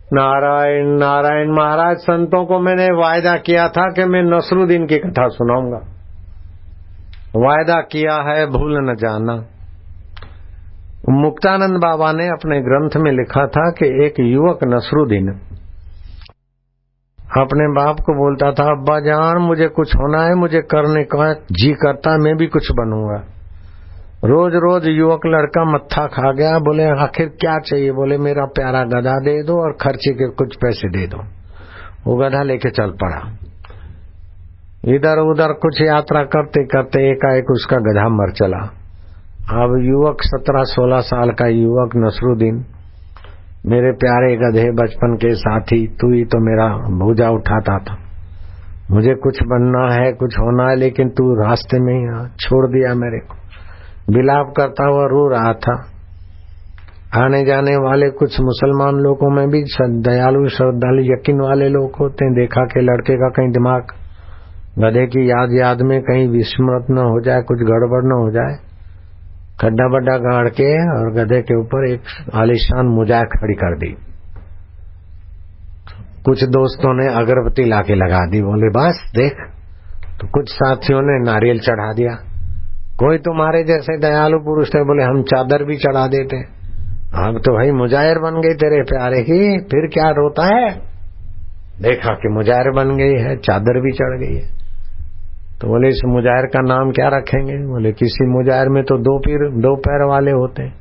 नारायण नारायण। महाराज संतों को मैंने वायदा किया था कि मैं नसरुद्दीन की कथा सुनाऊंगा। वायदा किया है, भूल न जाना। मुक्तानंद बाबा ने अपने ग्रंथ में लिखा था कि एक युवक नसरुद्दीन अपने बाप को बोलता था, अब्बा जान मुझे कुछ होना है, मुझे करने का जी करता है, मैं भी कुछ बनूंगा। रोज रोज युवक लड़का मत्था खा गया। बोले आखिर क्या चाहिए? बोले मेरा प्यारा गधा दे दो और खर्चे के कुछ पैसे दे दो। वो गधा लेके चल पड़ा। इधर उधर कुछ यात्रा करते करते एकाएक उसका गधा मर चला। अब युवक 17-16 साल का युवक नसरुद्दीन, मेरे प्यारे गधे बचपन के साथी, तू ही तो मेरा बोझा उठाता था, मुझे कुछ बनना है, कुछ होना है, लेकिन तू रास्ते में ही छोड़ दिया मेरे को। विलाप करता हुआ रो रहा था। आने जाने वाले कुछ मुसलमान लोगों में भी दयालु श्रद्धालु यकीन वाले लोग होते हैं। देखा कि लड़के का कहीं दिमाग गधे की याद में कहीं विस्मृत न हो जाए, कुछ गड़बड़ न हो जाए। खड्डा बड्डा गाड़ के और गधे के ऊपर एक आलीशान मुजाह खड़ी कर दी। कुछ दोस्तों ने अगरबत्ती लाके लगा दी। बोले बस देख। तो कुछ साथियों ने नारियल चढ़ा दिया। कोई तुम्हारे जैसे दयालु पुरुष थे, बोले हम चादर भी चढ़ा देते। अब तो भाई मुजाहिर बन गई तेरे प्यारे की, फिर क्या रोता है? देखा कि मुजाहिर बन गई है, चादर भी चढ़ गई है। तो बोले इस मुजाहिर का नाम क्या रखेंगे? बोले किसी मुजाहिर में तो दो पैर वाले होते हैं,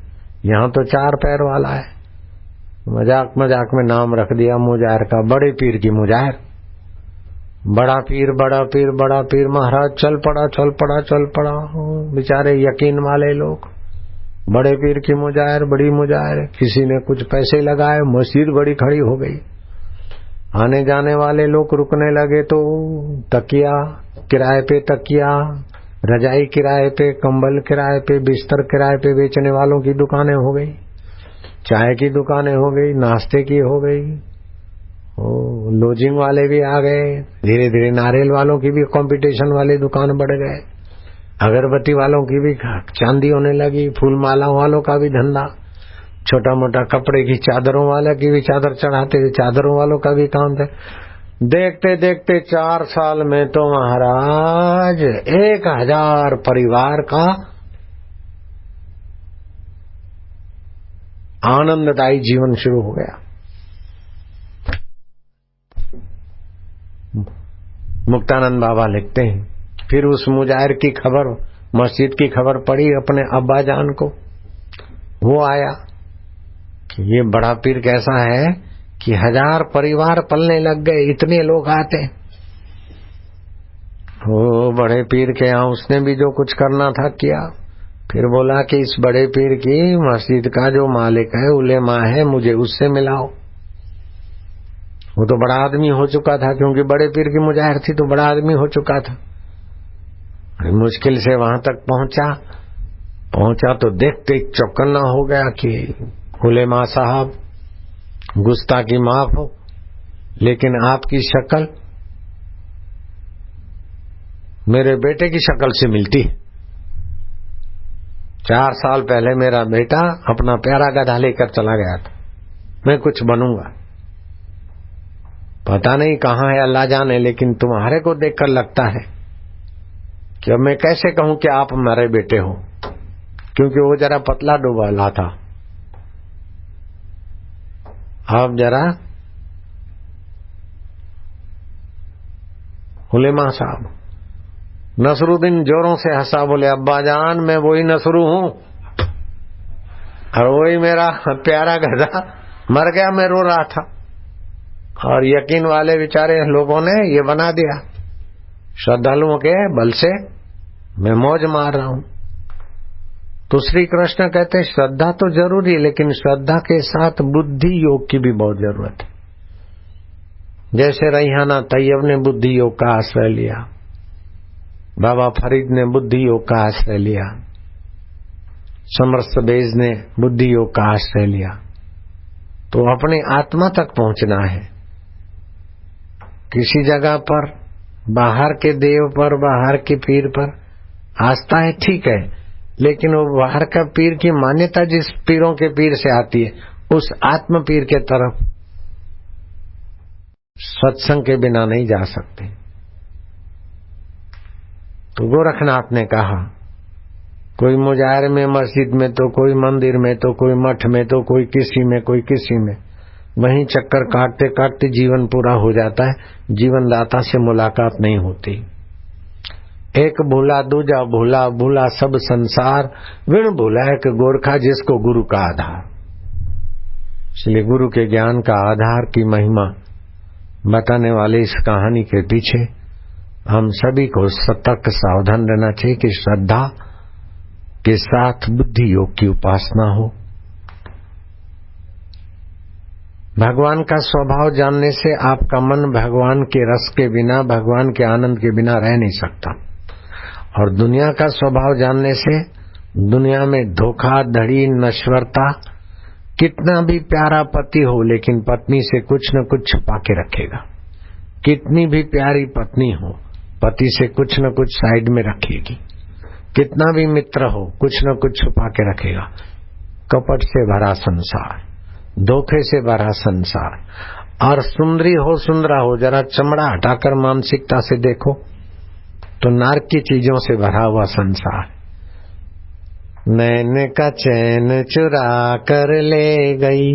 यहाँ तो 4 पैर वाला है। मजाक मजाक में नाम रख दिया मुजाहिर का, बड़े पीर की मुजाहिर। बड़ा पीर बड़ा पीर बड़ा पीर महाराज चल पड़ा। बेचारे यकीन वाले लोग, बड़े पीर की मुजाहिर, बड़ी मुजाहिर। किसी ने कुछ पैसे लगाए, मस्जिद बड़ी खड़ी हो गई। आने जाने वाले लोग रुकने लगे तो तकिया किराए पे, तकिया रजाई किराए पे, कंबल किराए पे, बिस्तर किराए पे बेचने वालों की दुकानें हो गई, चाय की दुकानें हो गई, नाश्ते की हो गई, लॉजिंग वाले भी आ गए। धीरे धीरे नारियल वालों की भी कंपटीशन वाली दुकान बढ़ गए, अगरबत्ती वालों की भी चांदी होने लगी, फूल माला वालों का भी धंधा, छोटा मोटा कपड़े की चादरों वाले की भी चादर चढ़ाते थे, चादरों वालों का भी काम था। देखते देखते 4 साल में तो महाराज 1000 परिवार का आनंददायी जीवन शुरू हो गया। मुक्तानंद बाबा लिखते हैं, फिर उस मुजाहिर की खबर, मस्जिद की खबर पड़ी अपने अब्बा जान को। वो आया कि ये बड़ा पीर कैसा है कि 1000 परिवार पलने लग गए, इतने लोग आते। वो बड़े पीर के यहाँ उसने भी जो कुछ करना था किया। फिर बोला कि इस बड़े पीर की मस्जिद का जो मालिक है, उलेमा है, मुझे उससे मिलाओ। वो तो बड़ा आदमी हो चुका था, क्योंकि बड़े पीर की मुजाहिर थी तो बड़ा आदमी हो चुका था। मुश्किल से वहां तक पहुंचा तो देखते चौकन्ना हो गया कि उलेमा साहब गुस्ताखी माफ हो, लेकिन आपकी शक्ल मेरे बेटे की शक्ल से मिलती है। 4 साल पहले मेरा बेटा अपना प्यारा गधा लेकर चला गया था, मैं कुछ बनूंगा, पता नहीं कहाँ है अल्लाह जाने, लेकिन तुम्हारे को देखकर लगता है कि अब मैं कैसे कहूं कि आप हमारे बेटे हो, क्योंकि वो जरा पतला डुबाला था। आप जरा उलेमा साहब। नसरुद्दीन जोरों से हंसा, बोले अब्बा जान मैं वही नसरू हूं और वही मेरा प्यारा गधा मर गया, मैं रो रहा था। और यकीन वाले बेचारे लोगों ने ये बना दिया, श्रद्धालुओं के बल से मैं मौज मार रहा हूं। तो श्री कृष्ण कहते श्रद्धा तो जरूरी है, लेकिन श्रद्धा के साथ बुद्धि योग की भी बहुत जरूरत है। जैसे रैहाना तैयब ने बुद्धि योग का आश्रय लिया, बाबा फरीद ने बुद्धि योग का आश्रय लिया, समरस बेज ने बुद्धि योग का आश्रय लिया। तो अपनी आत्मा तक पहुंचना है। किसी जगह पर बाहर के देव पर, बाहर के पीर पर आस्था है, ठीक है, लेकिन वो बाहर का पीर की मान्यता जिस पीरों के पीर से आती है, उस आत्म पीर के तरफ सत्संग के बिना नहीं जा सकते। तो गोरखनाथ ने कहा, कोई मुजाहिर में, मस्जिद में, तो कोई मंदिर में, तो कोई मठ में, तो कोई किसी में, कोई किसी में, वहीं चक्कर काटते काटते जीवन पूरा हो जाता है। जीवन दाता से मुलाकात नहीं होती। एक भूला दूजा भूला, भूला सब संसार, विण भूला एक गोरखा जिसको गुरु का आधार। इसलिए गुरु के ज्ञान का आधार की महिमा बताने वाले इस कहानी के पीछे हम सभी को सतर्क सावधान रहना चाहिए कि श्रद्धा के साथ बुद्धि योग की उपासना हो। भगवान का स्वभाव जानने से आपका मन भगवान के रस के बिना, भगवान के आनंद के बिना रह नहीं सकता। और दुनिया का स्वभाव जानने से दुनिया में धोखाधड़ी, नश्वरता, कितना भी प्यारा पति हो लेकिन पत्नी से कुछ न कुछ छुपा के रखेगा। कितनी भी प्यारी पत्नी हो, पति से कुछ न कुछ साइड में रखेगी। कितना भी मित्र हो, कुछ न कुछ छुपा के रखेगा। कपट से भरा संसार, धोखे से भरा संसार। और सुंदरी हो, सुंदरा हो, जरा चमड़ा हटाकर मानसिकता से देखो तो नारक की चीजों से भरा हुआ संसार। नैन का चैन चुरा कर ले गई,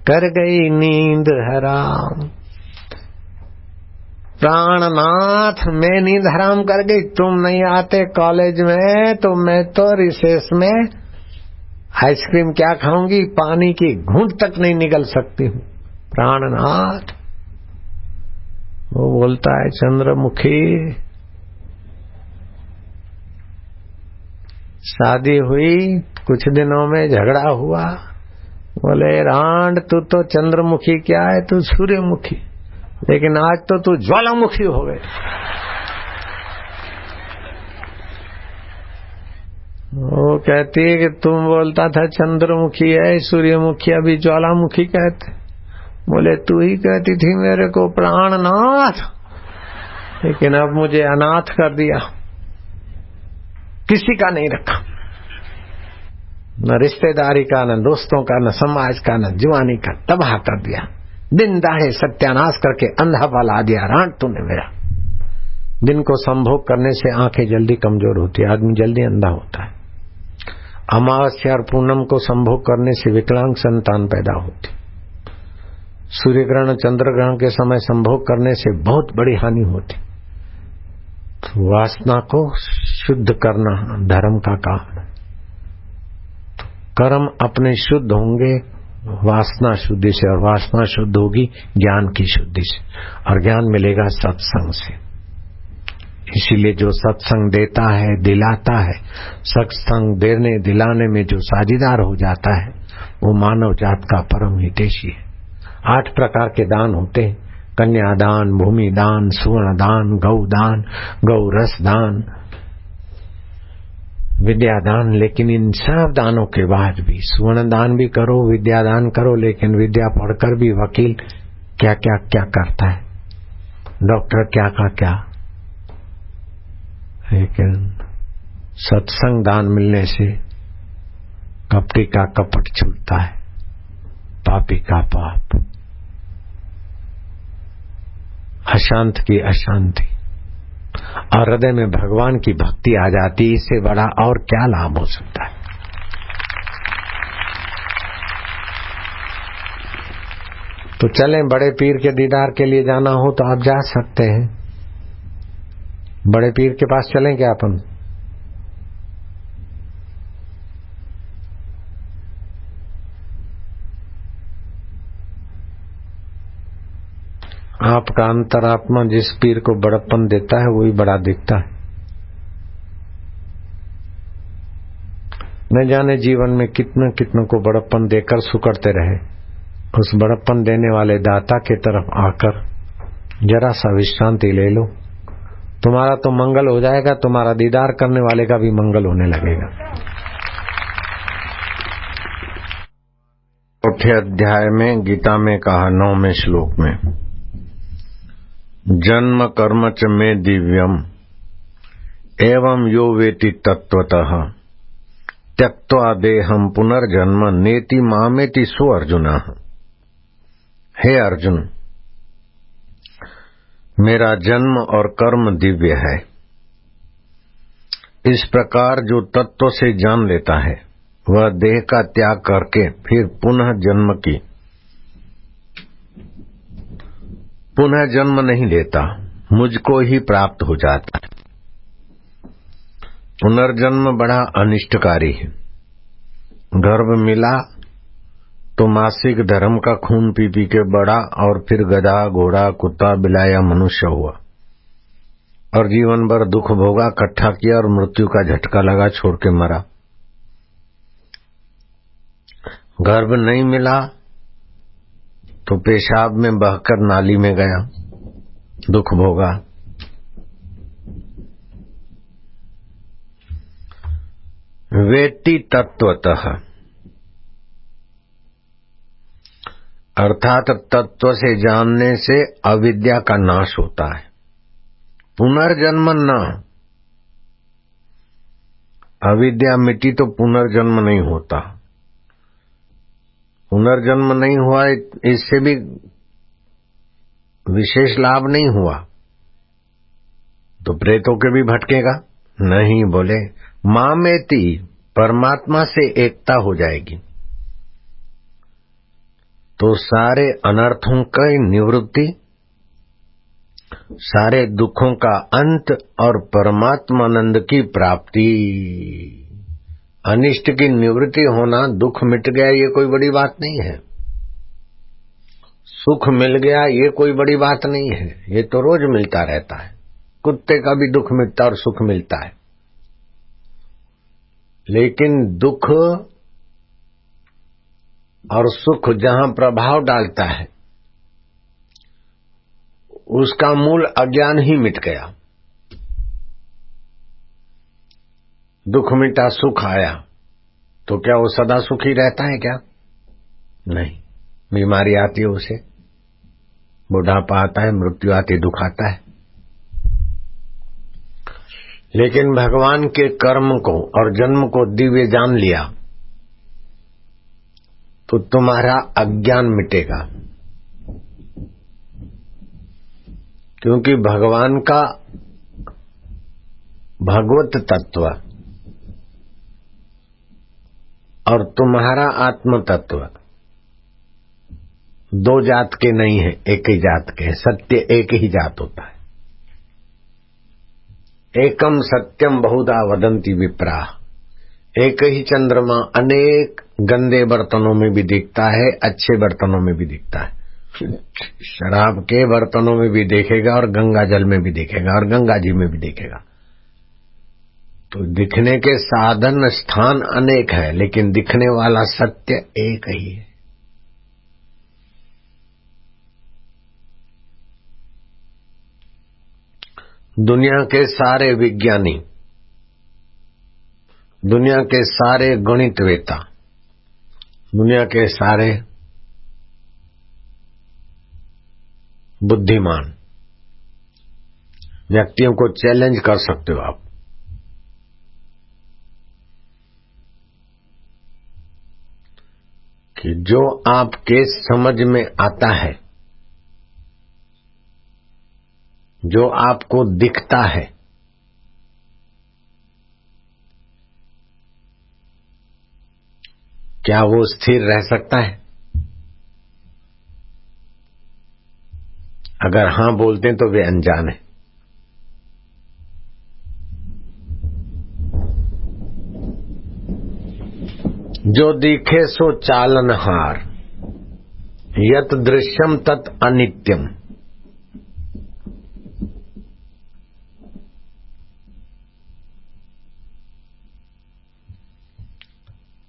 कर गई नींद हराम। प्राणनाथ मैं नींद हराम कर गई। तुम नहीं आते कॉलेज में तो मैं तो रिसेस में आइसक्रीम क्या खाऊंगी, पानी की घूंट तक नहीं निकल सकती हूँ। प्राणनाथ वो बोलता है, चंद्रमुखी शादी हुई, कुछ दिनों में झगड़ा हुआ। बोले रांड तू तो चंद्रमुखी क्या है, तू सूर्यमुखी, लेकिन आज तो तू ज्वालामुखी हो गए। वो कहती है कि तुम बोलता था चंद्रमुखी है, सूर्यमुखी, अभी ज्वालामुखी कहते। बोले तू ही कहती थी मेरे को प्राणनाथ, लेकिन अब मुझे अनाथ कर दिया, किसी का नहीं रखा, न रिश्तेदारी का, न दोस्तों का, न समाज का, न जुआनी का, तबाह कर दिया। दिन दाढ़े सत्यानाश करके अंधा बना दिया रांड तूने मेरा। दिन को संभोग करने से आंखें जल्दी कमजोर होती है, आदमी जल्दी अंधा होता है। अमावस्या और पूनम को संभोग करने से विकलांग संतान पैदा होती। सूर्य ग्रहण, चंद्र ग्रहण के समय संभोग करने से बहुत बड़ी हानि होती। तो वासना को शुद्ध करना धर्म का काम है। तो कर्म अपने शुद्ध होंगे वासना शुद्धि से, और वासना शुद्ध होगी ज्ञान की शुद्धि से, और ज्ञान मिलेगा सत्संग से। इसीलिए जो सत्संग देता है, दिलाता है, सत्संग देने दिलाने में जो साझीदार हो जाता है, वो मानव जात का परम हितैषी है। 8 प्रकार के दान होते हैं, कन्यादान, भूमि दान, सुवर्ण दान, गौ दान, गौ रस दान, विद्यादान। लेकिन इन सब दानों के बाद भी सुवर्ण दान भी करो, विद्यादान करो, लेकिन विद्या पढ़कर भी वकील क्या क्या क्या करता है, डॉक्टर क्या का क्या। लेकिन सत्संग दान मिलने से कपटी का कपट छूटता है, पापी का पाप, अशांत की अशांति, और हृदय में भगवान की भक्ति आ जाती। इससे बड़ा और क्या लाभ हो सकता है। तो चलें, बड़े पीर के दीदार के लिए जाना हो तो आप जा सकते हैं। बड़े पीर के पास चलें क्या अपन? आपका अंतरात्मा जिस पीर को बड़प्पन देता है वही बड़ा दिखता है। न जाने जीवन में कितने कितनों को बड़प्पन देकर सुकड़ते रहे, उस बड़प्पन देने वाले दाता के तरफ आकर जरा सा विश्रांति ले लो, तुम्हारा तो मंगल हो जाएगा, तुम्हारा दीदार करने वाले का भी मंगल होने लगेगा। चौथे अध्याय में गीता में कहा 9वें श्लोक में, जन्म कर्म च में दिव्यम एवं यो वेति तत्वतः त्यक्त्वा देहम पुनर्जन्म नेति मामेति सो अर्जुन। हे अर्जुन, मेरा जन्म और कर्म दिव्य है। इस प्रकार जो तत्व से जान लेता है वह देह का त्याग करके फिर पुनः जन्म नहीं लेता, मुझको ही प्राप्त हो जाता है। पुनर्जन्म बड़ा अनिष्टकारी है। गर्भ मिला तो मासिक धर्म का खून पी पी के बड़ा और फिर गधा घोड़ा कुत्ता बिलाया मनुष्य हुआ और जीवन भर दुख भोगा, इकट्ठा किया और मृत्यु का झटका लगा, छोड़ के मरा। गर्भ नहीं मिला तो पेशाब में बहकर नाली में गया, दुख भोगा। वेत्ति तत्वतः अर्थात तत्व से जानने से अविद्या का नाश होता है। पुनर्जन्म न, अविद्या मिटी तो पुनर्जन्म नहीं होता। पुनर्जन्म नहीं हुआ इससे भी विशेष लाभ नहीं हुआ तो प्रेतों के भी भटकेगा नहीं। बोले मामेति, परमात्मा से एकता हो जाएगी तो सारे अनर्थों की निवृत्ति, सारे दुखों का अंत और परमात्मानंद की प्राप्ति। अनिष्ट की निवृत्ति होना, दुख मिट गया ये कोई बड़ी बात नहीं है। सुख मिल गया ये कोई बड़ी बात नहीं है, ये तो रोज मिलता रहता है। कुत्ते का भी दुख मिटता और सुख मिलता है, लेकिन दुख और सुख जहां प्रभाव डालता है उसका मूल अज्ञान ही मिट गया। दुख मिटा सुख आया तो क्या वो सदा सुखी रहता है क्या? नहीं, बीमारी आती है उसे, बुढ़ापा आता है, मृत्यु आती, दुख आता है। लेकिन भगवान के कर्म को और जन्म को दिव्य जान लिया तो तुम्हारा अज्ञान मिटेगा, क्योंकि भगवान का भगवत तत्व और तुम्हारा आत्म तत्व दो जात के नहीं है, एक ही जात के। सत्य एक ही जात होता है। एकम सत्यम बहुधा वदंती विप्राः। एक ही चंद्रमा अनेक गंदे बर्तनों में भी दिखता है, अच्छे बर्तनों में भी दिखता है। शराब के बर्तनों में भी देखेगा और गंगा जल में भी देखेगा और गंगा जी में भी देखेगा। तो दिखने के साधन स्थान अनेक है, लेकिन दिखने वाला सत्य एक ही है। दुनिया के सारे विज्ञानी, दुनिया के सारे गणितवेता, दुनिया के सारे बुद्धिमान व्यक्तियों को चैलेंज कर सकते हो आप कि जो आपके समझ में आता है, जो आपको दिखता है, क्या वो स्थिर रह सकता है? अगर हां बोलते हैं तो वे अनजान है। जो दिखे सो चालनहार, यत दृश्यम तत् अनित्यम।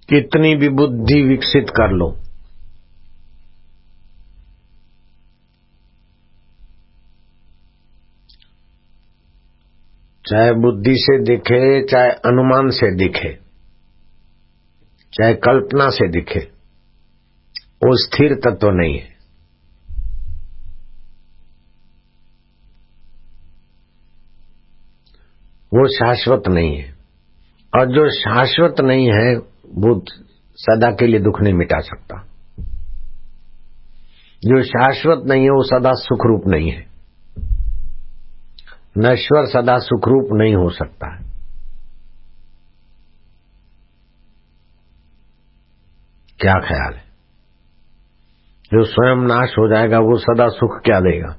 कितनी भी बुद्धि विकसित कर लो, चाहे बुद्धि से दिखे, चाहे अनुमान से दिखे, चाहे कल्पना से दिखे, वो स्थिर तत्व नहीं है। वो शाश्वत नहीं है। और जो शाश्वत नहीं है वो सदा के लिए दुख नहीं मिटा सकता। जो शाश्वत नहीं है वो सदा सुख रूप नहीं है। नश्वर सदा सुखरूप नहीं हो सकता है। क्या ख्याल है? जो स्वयं नाश हो जाएगा वो सदा सुख क्या देगा?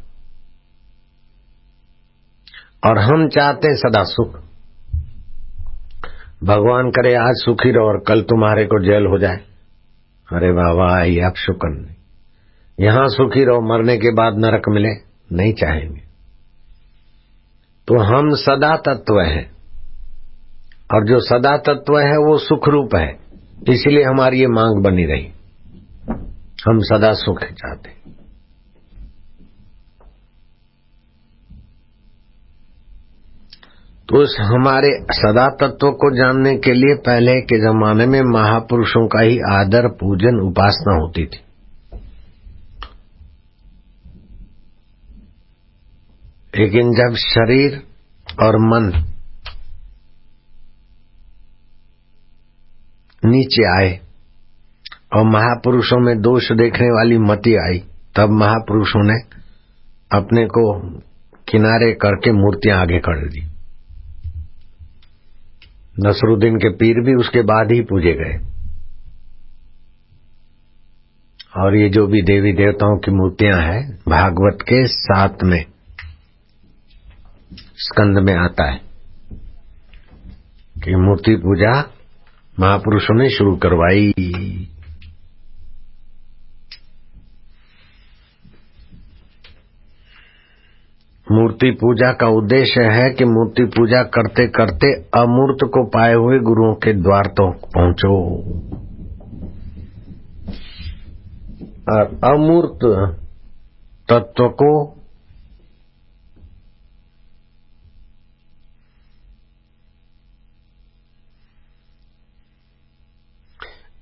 और हम चाहते हैं सदा सुख। भगवान करे आज सुखी रहो और कल तुम्हारे को जेल हो जाए। अरे बाबा, ये आप शुक्र नहीं। यहां सुखी रहो, मरने के बाद नरक मिले, नहीं चाहेंगे। तो हम सदा तत्व हैं, और जो सदा तत्व है वो सुख रूप है, इसलिए हमारी ये मांग बनी रही। हम सदा सुख चाहते हैं। तो उस हमारे सदा तत्व को जानने के लिए पहले के जमाने में महापुरुषों का ही आदर, पूजन, उपासना होती थी। लेकिन जब शरीर और मन नीचे आए और महापुरुषों में दोष देखने वाली मति आई, तब महापुरुषों ने अपने को किनारे करके मूर्तियां आगे कर दी। नसरुद्दीन के पीर भी उसके बाद ही पूजे गए। और ये जो भी देवी देवताओं की मूर्तियां हैं, भागवत के 7वें स्कंद में आता है कि मूर्ति पूजा महापुरुषों ने शुरू करवाई। मूर्ति पूजा का उद्देश्य है कि मूर्ति पूजा करते करते अमूर्त को पाए हुए गुरुओं के द्वार तक पहुंचो, और अमूर्त तत्व को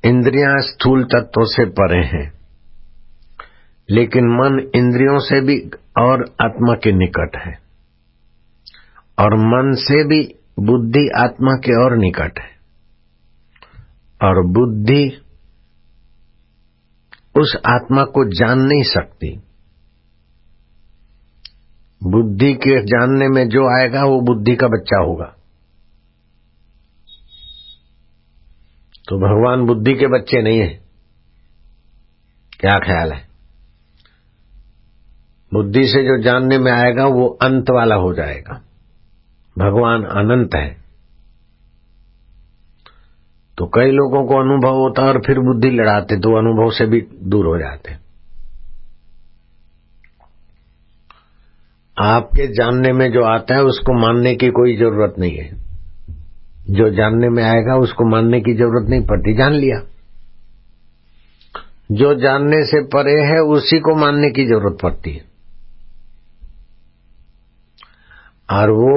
इंद्रियां स्थूल तत्वों से परे हैं, लेकिन मन इंद्रियों से भी और आत्मा के निकट है, और मन से भी बुद्धि आत्मा के और निकट है, और बुद्धि उस आत्मा को जान नहीं सकती। बुद्धि के जानने में जो आएगा वो बुद्धि का बच्चा होगा। तो भगवान बुद्धि के बच्चे नहीं है। क्या ख्याल है? बुद्धि से जो जानने में आएगा वो अंत वाला हो जाएगा। भगवान अनंत है। तो कई लोगों को अनुभव होता और फिर बुद्धि लड़ाते तो अनुभव से भी दूर हो जाते। आपके जानने में जो आता है उसको मानने की कोई जरूरत नहीं है। जो जानने में आएगा उसको मानने की जरूरत नहीं पड़ती, जान लिया। जो जानने से परे है उसी को मानने की जरूरत पड़ती है। और वो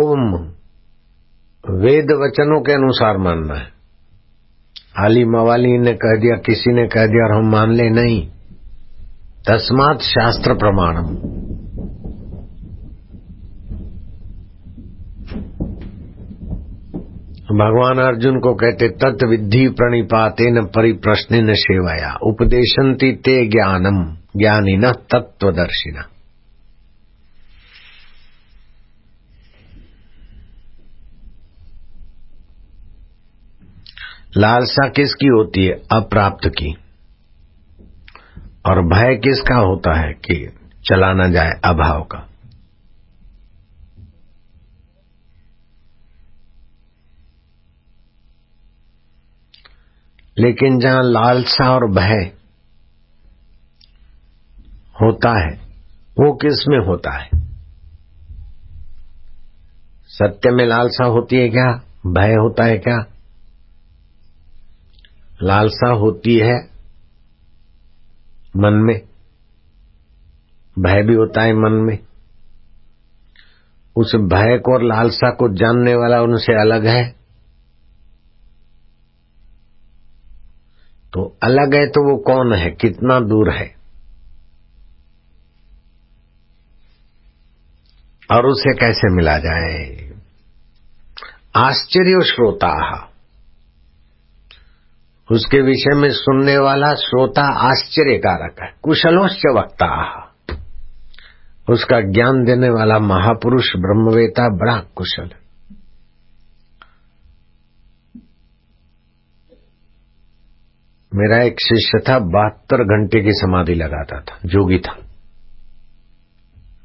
वेद वचनों के अनुसार मानना है। आली मवाली ने कह दिया, किसी ने कह दिया और हम मान ले, नहीं। तस्मात् शास्त्र प्रमाणम। भगवान अर्जुन को कहते तत् विद्धि प्रणिपातेन परिप्रश्नेन सेवया उपदेशन्ति ते ज्ञानम ज्ञानिनः तत्वदर्शिनः। लालसा किसकी होती है? अप्राप्त की। और भय किसका होता है? कि चला न जाए, अभाव का। लेकिन जहां लालसा और भय होता है वो किस में होता है? सत्य में लालसा होती है क्या? भय होता है क्या? लालसा होती है मन में, भय भी होता है मन में। उस भय को और लालसा को जानने वाला उनसे अलग है। तो अलग है तो वो कौन है? कितना दूर है? और उसे कैसे मिला जाए? आश्चर्य श्रोता, उसके विषय में सुनने वाला श्रोता आश्चर्यकारक है। कुशलोश्च वक्ता, उसका ज्ञान देने वाला महापुरुष ब्रह्मवेता बड़ा कुशल है। मेरा एक शिष्य था, 72 घंटे की समाधि लगाता था, जोगी था,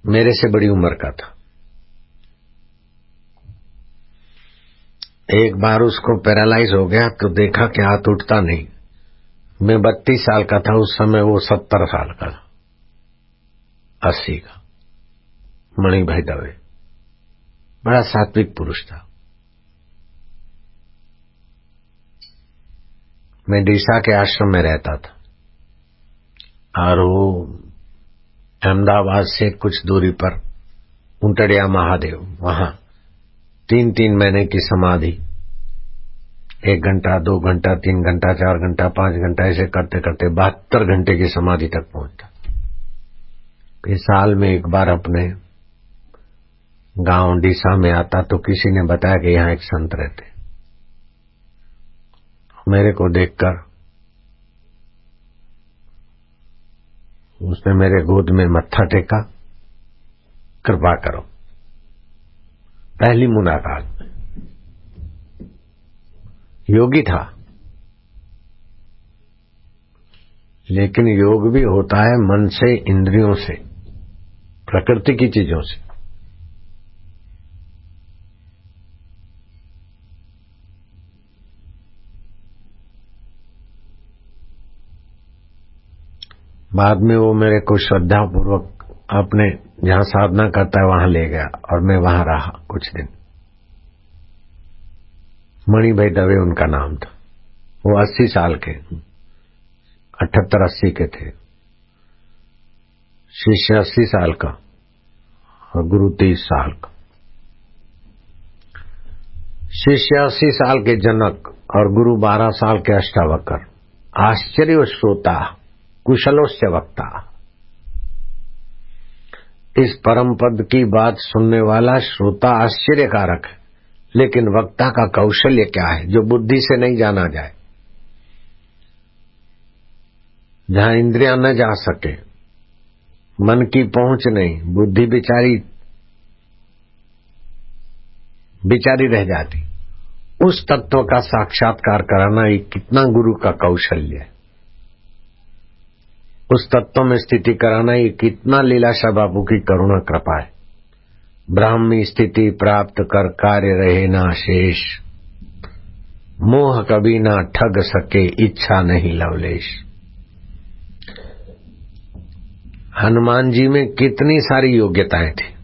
मेरे से बड़ी उम्र का था। एक बार उसको पैरालाइज हो गया तो देखा कि हाथ उठता नहीं। मैं 32 साल का था उस समय, वो 70 साल का था, 80 का। मणि भाई दवे बड़ा सात्विक पुरुष था। मैं डीसा के आश्रम में रहता था और वो अहमदाबाद से कुछ दूरी पर उंटड़िया महादेव, वहां 3-3 महीने की समाधि, 1 घंटा 2 घंटा 3 घंटा 4 घंटा 5 घंटा ऐसे करते करते 72 घंटे की समाधि तक पहुंचता। इस साल में एक बार अपने गांव डीसा में आता तो किसी ने बताया कि यहाँ एक संत रहते। मेरे को देखकर उसने मेरे गोद में मत्था टेका, कृपा करो। पहली मुलाकात में। योगी था, लेकिन योग भी होता है मन से, इंद्रियों से, प्रकृति की चीजों से। बाद में वो मेरे को श्रद्धा पूर्वक अपने जहां साधना करता है वहां ले गया और मैं वहां रहा कुछ दिन। मणि भाई दवे उनका नाम था। वो 80 साल के, 78-80 के थे। शिष्य 80 साल का और गुरु 30 साल का। शिष्य 80 साल के जनक और गुरु 12 साल के अष्टावक्र। आश्चर्य श्रोता कुशलोस्य वक्ता। इस परम पद की बात सुनने वाला श्रोता आश्चर्यकारक है, लेकिन वक्ता का कौशल्य क्या है जो बुद्धि से नहीं जाना जाए। जहां इंद्रियां न जा सके, मन की पहुंच नहीं, बुद्धि बिचारी रह जाती, उस तत्व का साक्षात्कार कराना ये कितना गुरु का कौशल्य है। उस तत्व में स्थिति कराना ये कितना लीलाशाह बाबू की करुणा कृपा है। ब्राह्मी स्थिति प्राप्त कर कार्य रहे ना शेष, मोह कभी ना ठग सके इच्छा नहीं लवलेश। हनुमान जी में कितनी सारी योग्यताएं थी।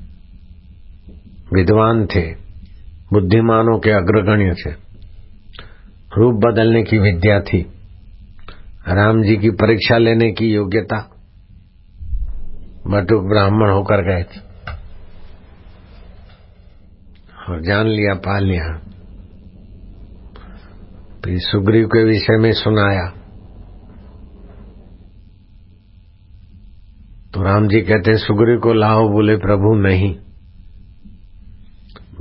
विद्वान थे, बुद्धिमानों के अग्रगण्य थे, रूप बदलने की विद्या थी, राम जी की परीक्षा लेने की योग्यता, बटुक ब्राह्मण होकर गए थे और जान लिया, पा लिया। फिर सुग्रीव के विषय में सुनाया तो राम जी कहते हैं सुग्रीव को लाओ। बोले प्रभु नहीं,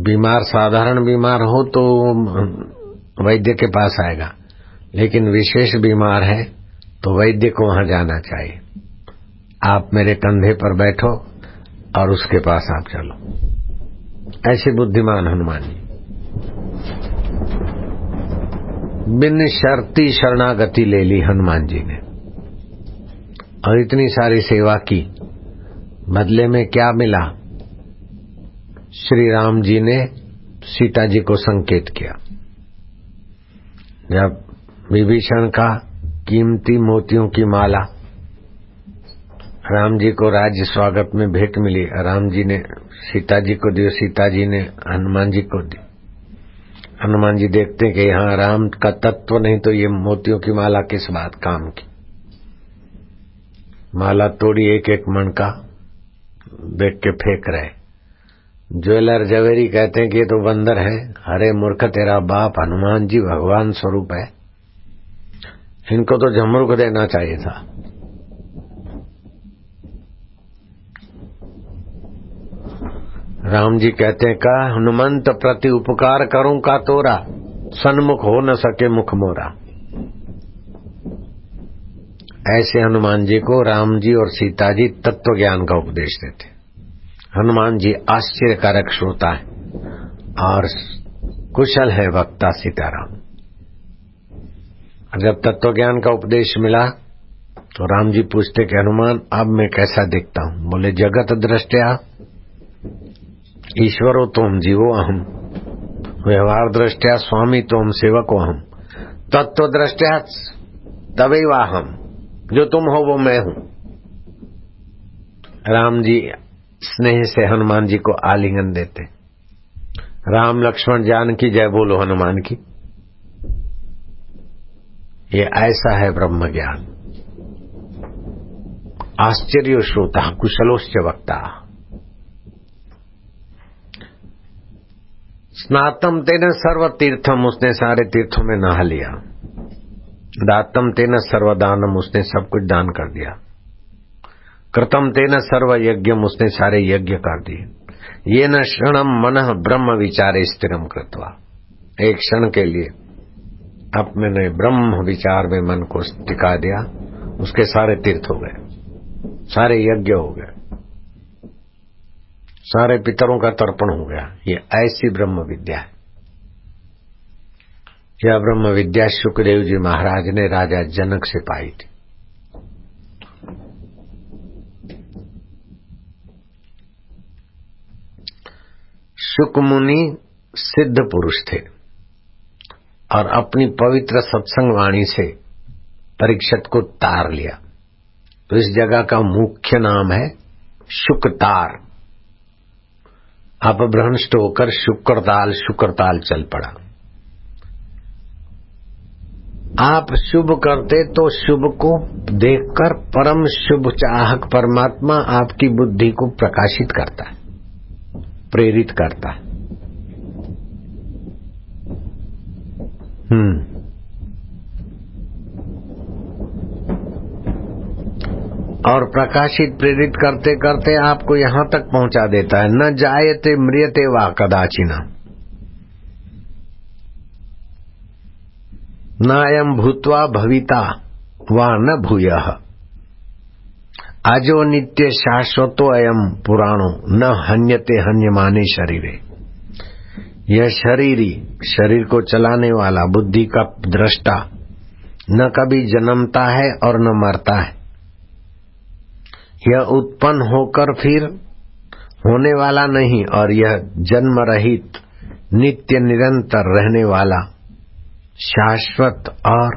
बीमार साधारण बीमार हो तो वैद्य के पास आएगा, लेकिन विशेष बीमार है तो वैद्य को वहां जाना चाहिए। आप मेरे कंधे पर बैठो और उसके पास आप चलो। ऐसे बुद्धिमान हनुमान जी। बिन शर्ती शरणागति ले ली हनुमान जी ने और इतनी सारी सेवा की। बदले में क्या मिला? श्री राम जी ने सीता जी को संकेत किया। जब विभीषण का कीमती मोतियों की माला राम जी को राज्य स्वागत में भेंट मिली, राम जी ने सीता जी को दी, सीता जी ने हनुमान जी को दी। हनुमान जी देखते कि यहाँ राम का तत्व नहीं तो ये मोतियों की माला किस बात काम की। माला तोड़ी, एक एक मन का देख के फेंक रहे। ज्वेलर जवेरी कहते हैं कि ये तो बंदर है। अरे मूर्ख, तेरा बाप हनुमान जी भगवान स्वरूप है, इनको तो झमरुक देना चाहिए था। राम जी कहते हैं का हनुमंत प्रति उपकार करूं का तोरा, सन्मुख हो न सके मुख मोरा। ऐसे हनुमान जी को राम जी और सीता जी तत्व ज्ञान का उपदेश देते। हनुमान जी आश्चर्यकारक श्रोता है और कुशल है वक्ता सीताराम। जब तत्व ज्ञान का उपदेश मिला तो राम जी पूछते कि हनुमान अब मैं कैसा दिखता हूं? बोले जगत दृष्टया ईश्वरो तुम जीवो अहम, व्यवहार दृष्टया स्वामी तुम सेवको अहम, तत्व दृष्टया तवैवाहम, जो तुम हो वो मैं हूं। राम जी स्नेह से हनुमान जी को आलिंगन देते। राम लक्ष्मण जानकी जय बोलो हनुमान की। ये ऐसा है ब्रह्म ज्ञान। आश्चर्य श्रोता कुशलोश्च वक्ता। स्नातम तेन सर्व तीर्थम, उसने सारे तीर्थों में नहा लिया। दातम तेन सर्वदानम, उसने सब कुछ दान कर दिया। कृतम तेन सर्व यज्ञम, उसने सारे यज्ञ कर दिए। ये न क्षणम मनः ब्रह्म विचारे स्थिरम कृत्वा, एक क्षण के लिए अपने ब्रह्म विचार में मन को टिका दिया, उसके सारे तीर्थ हो गए, सारे यज्ञ हो गए, सारे पितरों का तर्पण हो गया। ये ऐसी ब्रह्म विद्या है। यह ब्रह्म विद्या शुकदेव जी महाराज ने राजा जनक से पाई थी। शुक मुनि सिद्ध पुरुष थे और अपनी पवित्र सत्संग वाणी से परीक्षित को तार लिया। तो इस जगह का मुख्य नाम है शुकतार। अपभ्रंष्ट होकर शुक्रताल चल पड़ा। आप शुभ करते तो शुभ को देखकर परम शुभ चाहक परमात्मा आपकी बुद्धि को प्रकाशित करता है, प्रेरित करता है। और प्रकाशित प्रेरित करते करते आपको यहां तक पहुंचा देता है। न जायते म्रियते वा कदाचिना, न अयम भूत्वा भविता वा न भूयः, अजो नित्य शाश्वतो अयम पुराणो न हन्यते हन्यमाने शरीरे। यह शरीर को चलाने वाला, बुद्धि का दृष्टा, न कभी जन्मता है और न मरता है। यह उत्पन्न होकर फिर होने वाला नहीं, और यह जन्म रहित नित्य निरंतर रहने वाला शाश्वत और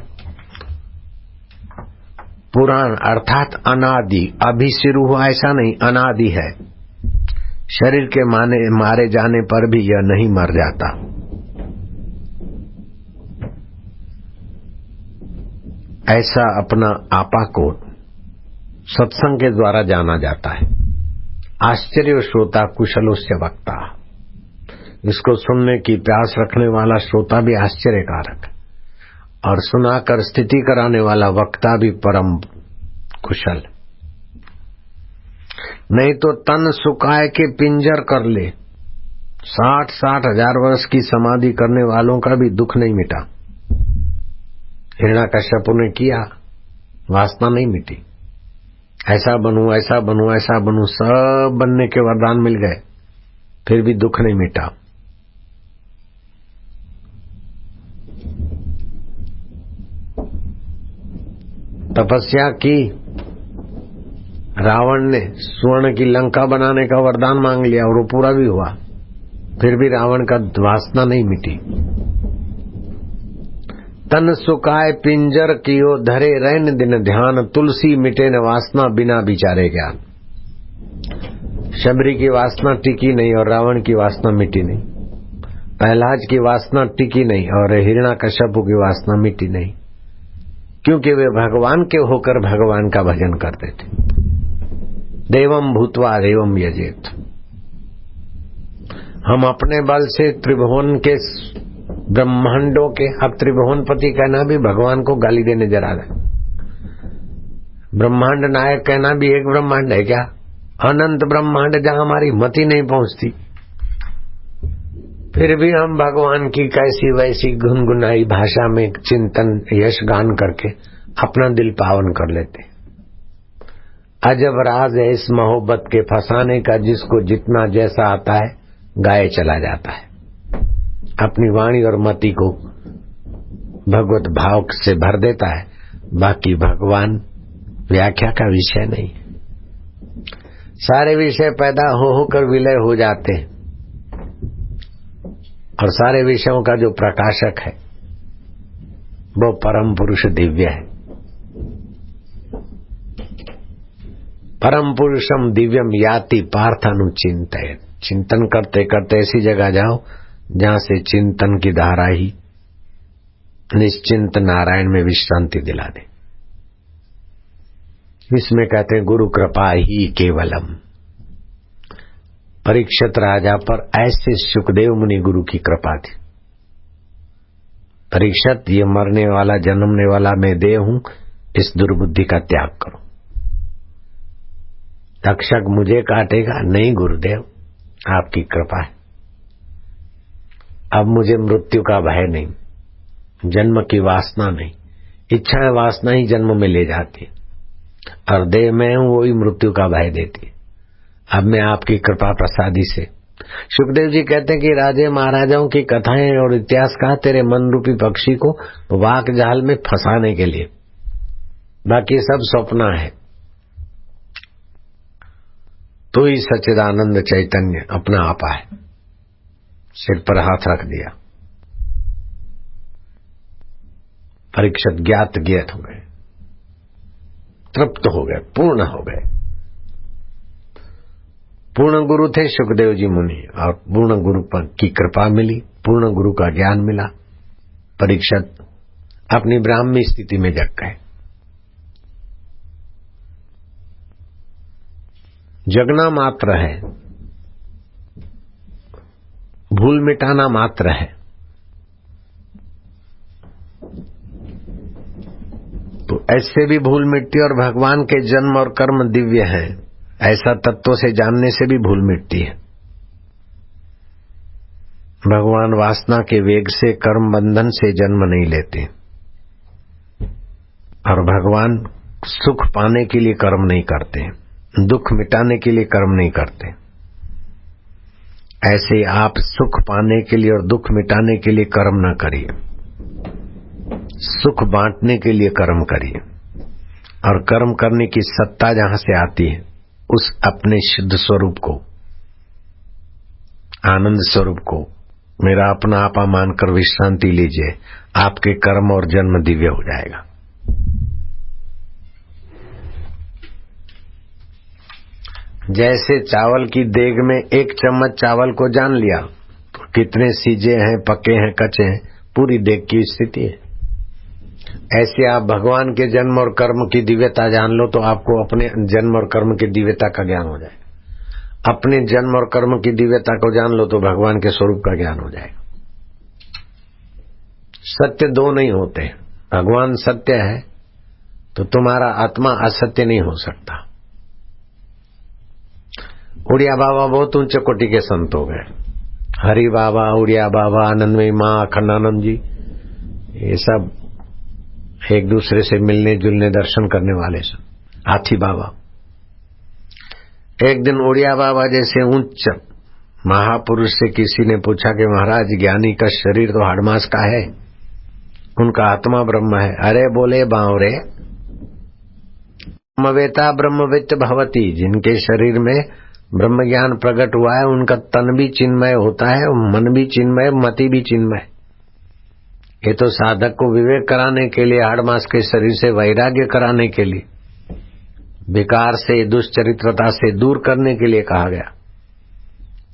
पुराण अर्थात अनादि। अभी शुरू हुआ ऐसा नहीं, अनादि है। शरीर के मारे जाने पर भी यह नहीं मर जाता। ऐसा अपना आपा को सत्संग के द्वारा जाना जाता है। आश्चर्य श्रोता कुशलोस्य वक्ता, इसको सुनने की प्यास रखने वाला श्रोता भी आश्चर्यकारक, और सुनाकर स्थिति कराने वाला वक्ता भी परम कुशल। नहीं तो तन सुखाए के पिंजर कर ले, 60-60 हजार वर्ष की समाधि करने वालों का भी दुख नहीं मिटा। हिरण्याकश्यप ने किया, वासना नहीं मिटी। ऐसा बनूं, ऐसा बनूं, ऐसा बनूं, सब बनने के वरदान मिल गए, फिर भी दुख नहीं मिटा। तपस्या की, रावण ने स्वर्ण की लंका बनाने का वरदान मांग लिया और वो पूरा भी हुआ, फिर भी रावण का वासना नहीं मिटी। तन सुखाए पिंजर कियो धरे रैन दिन ध्यान, तुलसी मिटे न वासना बिना विचारे ज्ञान। शबरी की वासना टिकी नहीं और रावण की वासना मिटी नहीं, प्रहलाद की वासना टिकी नहीं और हिरण्याकश्यप की वासना मिटी नहीं, क्योंकि वे भगवान के होकर भगवान का भजन करते थे। देवम भूत्वा देवम यजेत। हम अपने बल से त्रिभुवन के, ब्रह्मांडों के, अब त्रिभुवनपति कहना भी भगवान को गाली देने जरा है। ब्रह्मांड नायक कहना भी एक ब्रह्मांड है क्या? अनंत ब्रह्मांड जहां हमारी मति नहीं पहुंचती, फिर भी हम भगवान की कैसी वैसी गुनगुनाई भाषा में चिंतन यश गान करके अपना दिल पावन कर लेते। अजब राज है इस मोहब्बत के फंसाने का, जिसको जितना जैसा आता है गाए चला जाता है। अपनी वाणी और मति को भगवत भाव से भर देता है, बाकी भगवान व्याख्या का विषय नहीं। सारे विषय पैदा होकर विलय हो जाते हैं, और सारे विषयों का जो प्रकाशक है वो परम पुरुष दिव्य है। परम पुरुषम दिव्यम याति पार्थानुचिंतयेत्। चिंतन करते करते ऐसी जगह जाओ जहां से चिंतन की धारा ही निश्चिंत नारायण में विश्रांति दिला दे। इसमें कहते हैं गुरु कृपा ही केवलम। परीक्षित राजा पर ऐसे सुखदेव मुनि गुरु की कृपा थी। परीक्षित, ये मरने वाला जन्मने वाला मैं देह हूं, इस दुर्बुद्धि का त्याग करो। तक्षक मुझे काटेगा? नहीं गुरुदेव, आपकी कृपा है। अब मुझे मृत्यु का भय नहीं, जन्म की वासना नहीं। इच्छा वासना ही जन्म में ले जाती है, और देह में हूं वही मृत्यु का भय देती है। अब मैं आपकी कृपा प्रसादी से। सुखदेव जी कहते हैं कि राजे महाराजाओं की कथाएं और इतिहास कहा तेरे मन रूपी पक्षी को वाक जाल में फंसाने के लिए, बाकी सब स्वप्न है। तो ही सच्चिदानंद चैतन्य अपना आपा है। सिर पर हाथ रख दिया। परीक्षित ज्ञात ज्ञात हो गए, तृप्त हो गए, पूर्ण हो गए। पूर्ण गुरु थे सुखदेव जी मुनि, और पूर्ण गुरु की कृपा मिली, पूर्ण गुरु का ज्ञान मिला। परीक्षित अपनी ब्राह्मी स्थिति में जग गए। जगना मात्र है, भूल मिटाना मात्र है। तो ऐसे भी भूल मिटती, और भगवान के जन्म और कर्म दिव्य हैं, ऐसा तत्व से जानने से भी भूल मिटती है। भगवान वासना के वेग से, कर्म बंधन से जन्म नहीं लेते, और भगवान सुख पाने के लिए कर्म नहीं करते, दुख मिटाने के लिए कर्म नहीं करते। ऐसे आप सुख पाने के लिए और दुख मिटाने के लिए कर्म न करिए, सुख बांटने के लिए कर्म करिए। और कर्म करने की सत्ता जहां से आती है, उस अपने शुद्ध स्वरूप को, आनंद स्वरूप को मेरा अपना आपा मानकर विश्रांति लीजिए। आपके कर्म और जन्म दिव्य हो जाएगा। जैसे चावल की देग में एक चम्मच चावल को जान लिया तो कितने सीजे हैं, पके हैं, कच्चे हैं, पूरी देग की स्थिति है। ऐसे आप भगवान के जन्म और कर्म की दिव्यता जान लो तो आपको अपने जन्म और कर्म की दिव्यता का ज्ञान हो जाएगा। अपने जन्म और कर्म की दिव्यता को जान लो तो भगवान के स्वरूप का ज्ञान हो जाएगा। सत्य दो नहीं होते। भगवान सत्य है तो तुम्हारा आत्मा असत्य नहीं हो सकता। उड़िया बाबा बहुत ऊंचे कोटि के संत हो गए। हरि बाबा, उड़िया बाबा, आनंदमयी माँ, अखंडानंद जी, ये सब एक दूसरे से मिलने जुलने दर्शन करने वाले सब। हाथी बाबा, एक दिन उड़िया बाबा जैसे उच्च महापुरुष से किसी ने पूछा कि महाराज ज्ञानी का शरीर तो हाड़मास का है, उनका आत्मा ब्रह्म है। अरे बोले बावरे, ब्रह्मवेता ब्रह्मवित्त भवती, जिनके शरीर में ब्रह्म ज्ञान प्रकट हुआ है उनका तन भी चिन्मय होता है, मन भी चिन्मय, मति भी चिन्मय। ये तो साधक को विवेक कराने के लिए, हाड़मास के शरीर से वैराग्य कराने के लिए, विकार से, दुष्चरित्रता से दूर करने के लिए कहा गया।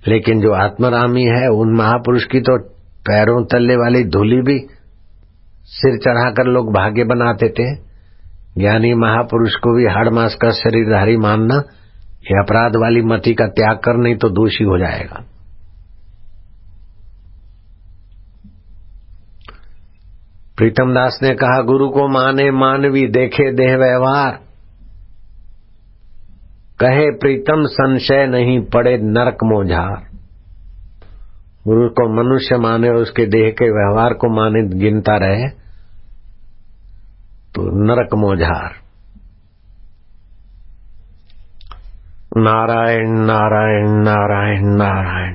लेकिन जो आत्मरामी है उन महापुरुष की तो पैरों तले वाली धूली भी सिर चढ़ाकर लोग भाग्य बनाते थे। ज्ञानी महापुरुष को भी हाड़मास का शरीरधारी मानना, ये अपराध वाली मति का त्याग कर, नहीं तो दोषी हो जाएगा। प्रीतम दास ने कहा, गुरु को माने मानवी, देखे देह व्यवहार, कहे प्रीतम संशय नहीं, पड़े नरक मोझार। गुरु को मनुष्य माने और उसके देह के व्यवहार को माने, गिनता रहे तो नरक मोझार। नारायण नारायण नारायण नारायण।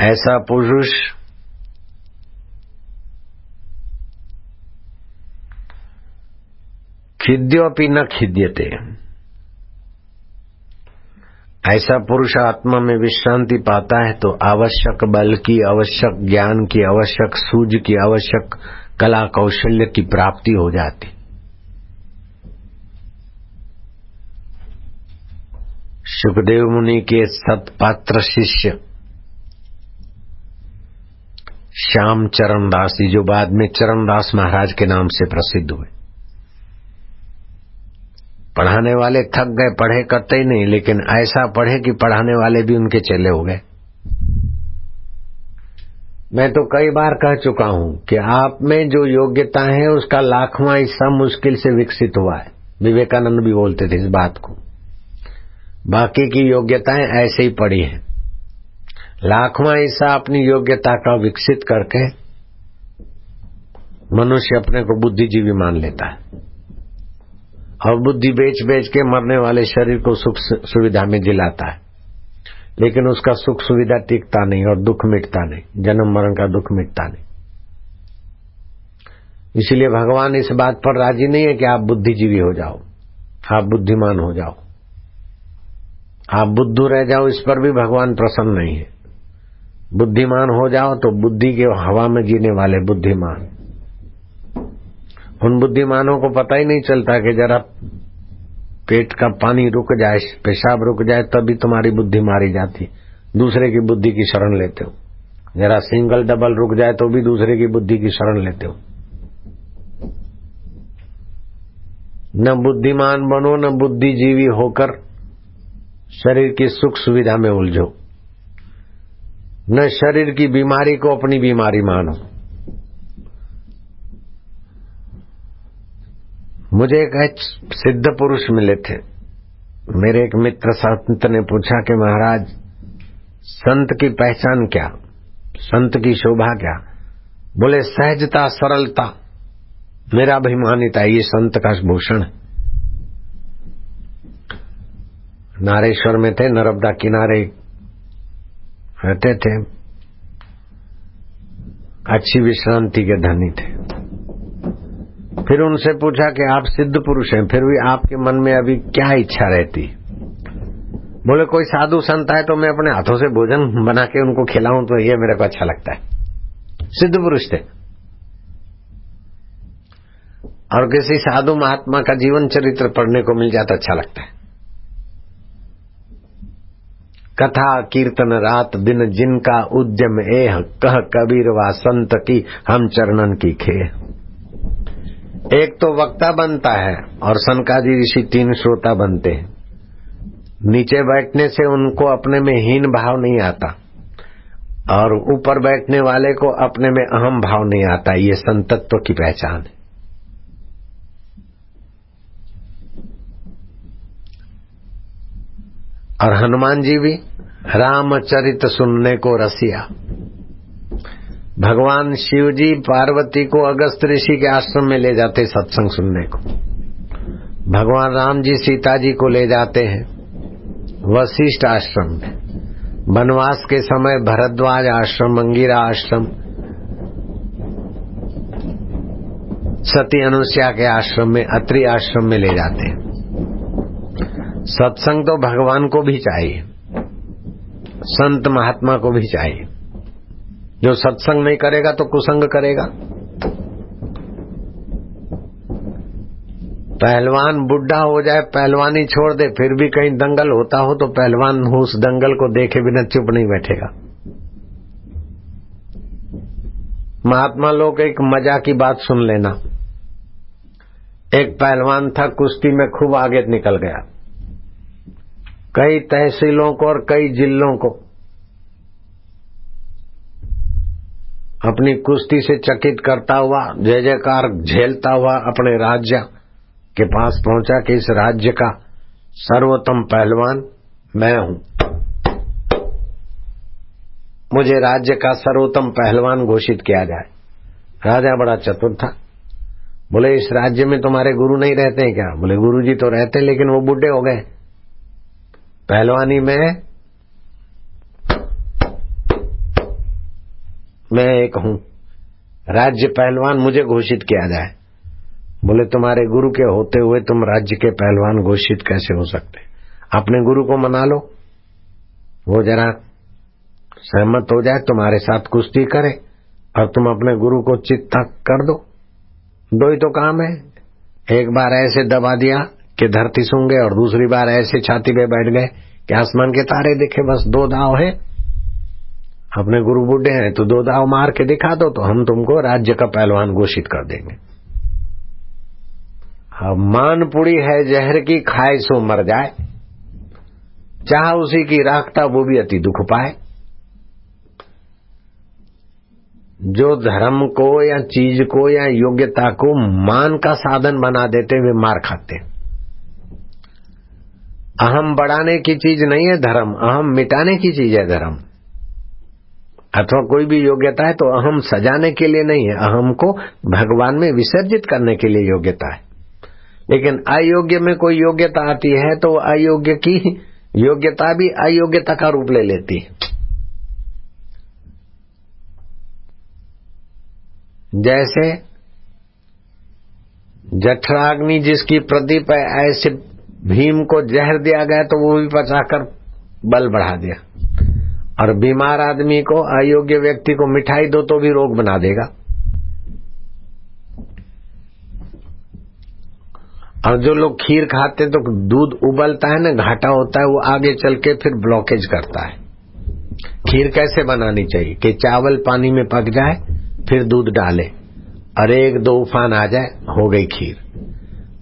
ऐसा पुरुष खिद्योपि न खिद्यते। ऐसा पुरुष आत्मा में विश्रांति पाता है तो आवश्यक बल की, आवश्यक ज्ञान की, आवश्यक सूझ की, आवश्यक कला कौशल्य की प्राप्ति हो जाती। सुखदेव मुनि के सतपात्र शिष्य श्याम चरण दास जी, जो बाद में चरणदास महाराज के नाम से प्रसिद्ध हुए, पढ़ाने वाले थक गए, पढ़े करते ही नहीं, लेकिन ऐसा पढ़े कि पढ़ाने वाले भी उनके चेले हो गए। मैं तो कई बार कह चुका हूं कि आप में जो योग्यता है उसका लाखवां हिस्सा मुश्किल से विकसित हुआ है। विवेकानंद भी बोलते थे इस बात को। बाकी की योग्यताएं ऐसे ही पड़ी हैं। लाखवां हिस्सा अपनी योग्यता का विकसित करके मनुष्य अपने को बुद्धिजीवी मान लेता है और बुद्धि बेच बेच के मरने वाले शरीर को सुख सुविधा में जिलाता है, लेकिन उसका सुख सुविधा टिकता नहीं और दुख मिटता नहीं, जन्म मरण का दुख मिटता नहीं। इसलिए भगवान इस बात पर राजी नहीं है कि आप बुद्धिजीवी हो जाओ, आप बुद्धिमान हो जाओ, आप बुद्धू रह जाओ, इस पर भी भगवान प्रसन्न नहीं है। बुद्धिमान हो जाओ तो बुद्धि के हवा में जीने वाले बुद्धिमान। उन बुद्धिमानों को पता ही नहीं चलता कि जरा पेट का पानी रुक जाए, पेशाब रुक जाए, तभी तुम्हारी बुद्धि मारी जाती। दूसरे की बुद्धि की शरण लेते हो। जरा सिंगल डबल रुक जाए तो भी दूसरे की बुद्धि की शरण लेते हो। न बुद्धिमान बनो, न बुद्धिजीवी होकर शरीर की सुख सुविधा में उलझो, न शरीर की बीमारी को अपनी बीमारी मानो। मुझे एक सिद्ध पुरुष मिले थे। मेरे एक मित्र संत ने पूछा कि महाराज, संत की पहचान क्या, संत की शोभा क्या? बोले सहजता, सरलता, मेरा अभिमानिता, ये संत का भूषण है। नारेश्वर में थे, नर्मदा किनारे रहते थे, अच्छी विश्रांति के धनी थे। फिर उनसे पूछा कि आप सिद्ध पुरुष हैं, फिर भी आपके मन में अभी क्या इच्छा रहती? बोले कोई साधु संत है तो मैं अपने हाथों से भोजन बना के उनको खिलाऊं तो ये मेरे को अच्छा लगता है। सिद्ध पुरुष थे। और किसी साधु महात्मा का जीवन चरित्र पढ़ने को मिल जाता अच्छा लगता है। कथा कीर्तन रात दिन जिनका उद्यम एह, कह कबीर वा संत की हम चरणन की खे। एक तो वक्ता बनता है और सनकादि ऋषि 3 श्रोता बनते हैं। नीचे बैठने से उनको अपने में हीन भाव नहीं आता और ऊपर बैठने वाले को अपने में अहम भाव नहीं आता। ये संतत्व की पहचान है। और हनुमान जी भी रामचरित सुनने को रसिया। भगवान शिव जी पार्वती को अगस्त ऋषि के आश्रम में ले जाते सत्संग सुनने को। भगवान राम जी सीता जी को ले जाते हैं वशिष्ठ आश्रम में। वनवास के समय भरद्वाज आश्रम, अंगिरा आश्रम, सती अनुसुया के आश्रम में, अत्रि आश्रम में ले जाते हैं। सत्संग तो भगवान को भी चाहिए, संत महात्मा को भी चाहिए। जो सत्संग नहीं करेगा तो कुसंग करेगा। पहलवान बुढ़ा हो जाए, पहलवानी छोड़ दे, फिर भी कहीं दंगल होता हो तो पहलवान उस दंगल को देखे बिना चुप नहीं बैठेगा। महात्मा लोग एक मजा की बात सुन लेना। एक पहलवान था, कुश्ती में खूब आगे निकल गया। कई तहसीलों को और कई जिलों को अपनी कुश्ती से चकित करता हुआ, जय जयकार झेलता हुआ अपने राज्य के पास पहुंचा कि इस राज्य का सर्वोत्तम पहलवान मैं हूं, मुझे राज्य का सर्वोत्तम पहलवान घोषित किया जाए। राजा बड़ा चतुर था, बोले इस राज्य में तुम्हारे गुरु नहीं रहते हैं क्या? बोले गुरु जी तो रहते हैं लेकिन वो बूढ़े हो गए। पहलवानी में मैं एक हूं, राज्य पहलवान मुझे घोषित किया जाए। बोले तुम्हारे गुरु के होते हुए तुम राज्य के पहलवान घोषित कैसे हो सकते? अपने गुरु को मना लो, वो जरा सहमत हो जाए, तुम्हारे साथ कुश्ती करे और तुम अपने गुरु को चित्त कर दो। दो ही तो काम है, एक बार ऐसे दबा दिया कि धरती सूंघ गए और दूसरी बार ऐसे छाती पे बैठ गए कि आसमान के तारे दिखे। बस दो दाव है। अपने गुरु बूढ़े हैं तो दो दाव मार के दिखा दो तो हम तुमको राज्य का पहलवान घोषित कर देंगे। अब मानपुड़ी है जहर की, खाए सो मर जाए, चाह उसी की राखता वो भी अति दुख पाए। जो धर्म को या चीज को या योग्यता को मान का साधन बना देते वे मार खाते। अहम बढ़ाने की चीज नहीं है धर्म, अहम मिटाने की चीज है धर्म। अथवा कोई भी योग्यता है तो अहम सजाने के लिए नहीं है, अहम को भगवान में विसर्जित करने के लिए योग्यता है। लेकिन अयोग्य में कोई योग्यता आती है तो अयोग्य की योग्यता भी अयोग्यता का रूप ले लेती है। जैसे जठराग्नि जिसकी प्रदीप है, ऐसे भीम को जहर दिया गया तो वो भी पचाकर बल बढ़ा दिया। और बीमार आदमी को, अयोग्य व्यक्ति को मिठाई दो तो भी रोग बना देगा। और जो लोग खीर खाते तो दूध उबलता है ना, घाटा होता है, वो आगे चल के फिर ब्लॉकेज करता है। खीर कैसे बनानी चाहिए कि चावल पानी में पक जाए फिर दूध डाले और एक दो उफान आ जाए, हो गई खीर।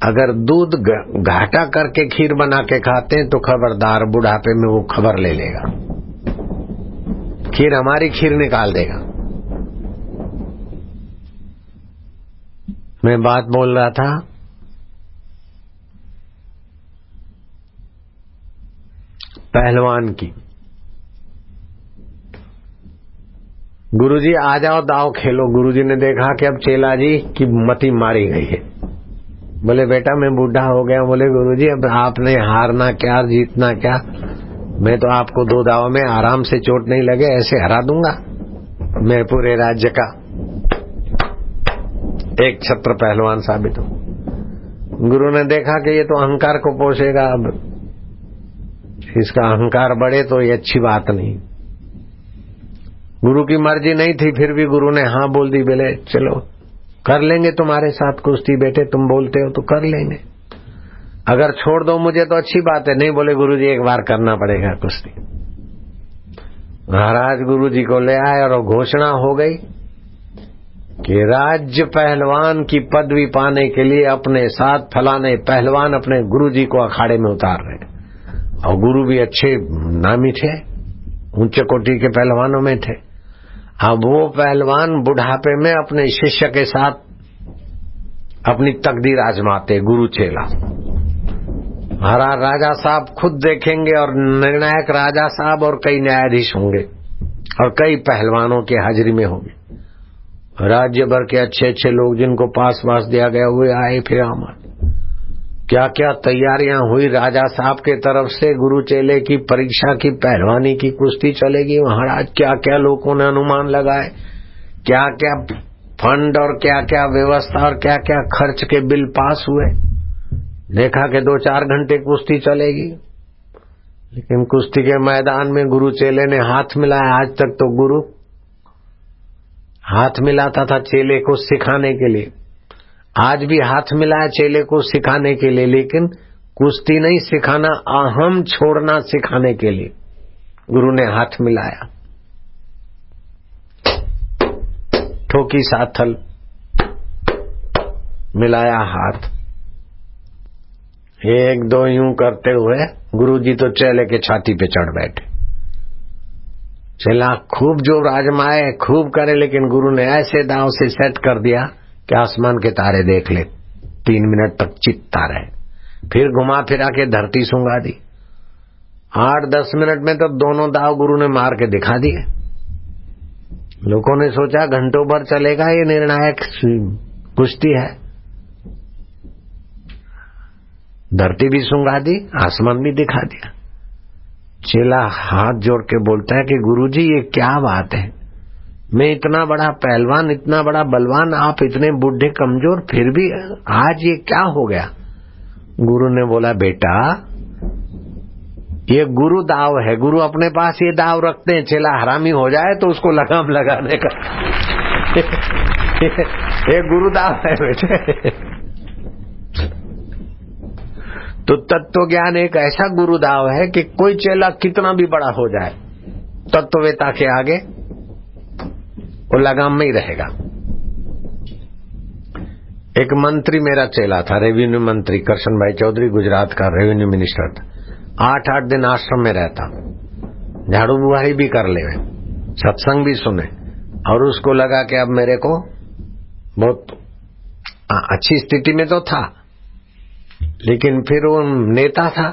अगर दूध घाटा करके खीर बना के खाते हैं तो खबरदार, बुढ़ापे में वो खबर ले लेगा, खीर हमारी खीर निकाल देगा। मैं बात बोल रहा था पहलवान की। गुरुजी आ जाओ दाव खेलो। गुरुजी ने देखा कि अब चेला जी की मति मारी गई है। बोले बेटा मैं बूढ़ा हो गया। बोले गुरुजी अब आपने हारना क्या जीतना क्या, मैं तो आपको दो दाव में आराम से चोट नहीं लगे ऐसे हरा दूंगा। मैं पूरे राज्य का एक छत्र पहलवान साबित हूं। गुरु ने देखा कि ये तो अहंकार को पोषेगा, अब इसका अहंकार बढ़े तो ये अच्छी बात नहीं। गुरु की मर्जी नहीं थी, फिर भी गुरु ने हाँ बोल दी। बोले चलो कर लेंगे तुम्हारे साथ कुश्ती बेटे, तुम बोलते हो तो कर लेंगे, अगर छोड़ दो मुझे तो अच्छी बात है। नहीं बोले गुरुजी एक बार करना पड़ेगा कुश्ती। महाराज गुरुजी को ले आए और घोषणा हो गई कि राज्य पहलवान की पदवी पाने के लिए अपने साथ फलाने पहलवान अपने गुरुजी को अखाड़े में उतार रहे। और गुरु भी अच्छे नामी थे, ऊंचे कोटि के पहलवानों में थे। अब वो पहलवान बुढ़ापे में अपने शिष्य के साथ अपनी तकदीर आजमाते, गुरु चेला। महाराज राजा साहब खुद देखेंगे और निर्णायक राजा साहब और कई न्यायाधीश होंगे और कई पहलवानों की हाजिरी में होंगे। राज्य भर के अच्छे अच्छे लोग जिनको पास दिया गया हुए आए। फिर आमद क्या क्या तैयारियां हुई राजा साहब के तरफ से। गुरु चेले की परीक्षा की, पहलवानी की कुश्ती चलेगी। महाराज क्या क्या लोगों ने अनुमान लगाए, क्या क्या फंड और क्या क्या व्यवस्था और क्या क्या खर्च के बिल पास हुए। देखा कि 2-4 घंटे कुश्ती चलेगी, लेकिन कुश्ती के मैदान में गुरु चेले ने हाथ मिलाया। आज तक तो गुरु हाथ मिलाता था चेले को सिखाने के लिए, आज भी हाथ मिलाया चेले को सिखाने के लिए, लेकिन कुश्ती नहीं सिखाना, अहम छोड़ना सिखाने के लिए गुरु ने हाथ मिलाया। ठोकी साथल, मिलाया हाथ, 1-2 यूं करते हुए गुरुजी तो चेले के छाती पे चढ़ बैठे। चेला खूब जोर आजमाए, खूब करे, लेकिन गुरु ने ऐसे दांव से सेट कर दिया कि आसमान के तारे देख ले। 3 मिनट तक चित्ता रहे, फिर घुमा फिरा के धरती सूंघा दी। 8-10 मिनट में तो दोनों दाव गुरु ने मार के दिखा दिए। लोगों ने सोचा घंटों भर चलेगा ये निर्णायक कुश्ती है, धरती भी सूंघा दी, आसमान भी दिखा दिया। चेला हाथ जोड़ के बोलता है कि गुरुजी ये क्या बात है, मैं इतना बड़ा पहलवान, इतना बड़ा बलवान, आप इतने बूढ़े कमजोर, फिर भी आज ये क्या हो गया। गुरु ने बोला बेटा ये गुरु दाव है, गुरु अपने पास ये दाव रखते हैं, चेला हरामी हो जाए तो उसको लगाम लगाने का ये गुरु दाव है बेटे। तो तत्व ज्ञान एक ऐसा गुरु दाव है कि कोई चेला कितना भी बड़ा हो जाए तत्ववेता के आगे वो लगाम में ही रहेगा। एक मंत्री मेरा चेला था, रेवेन्यू मंत्री करशन भाई चौधरी, गुजरात का रेवेन्यू मिनिस्टर था। 8-8 दिन आश्रम में रहता, झाड़ू बुहारी भी कर ले, सत्संग भी सुने, और उसको लगा कि अब मेरे को बहुत अच्छी स्थिति में तो था, लेकिन फिर वो नेता था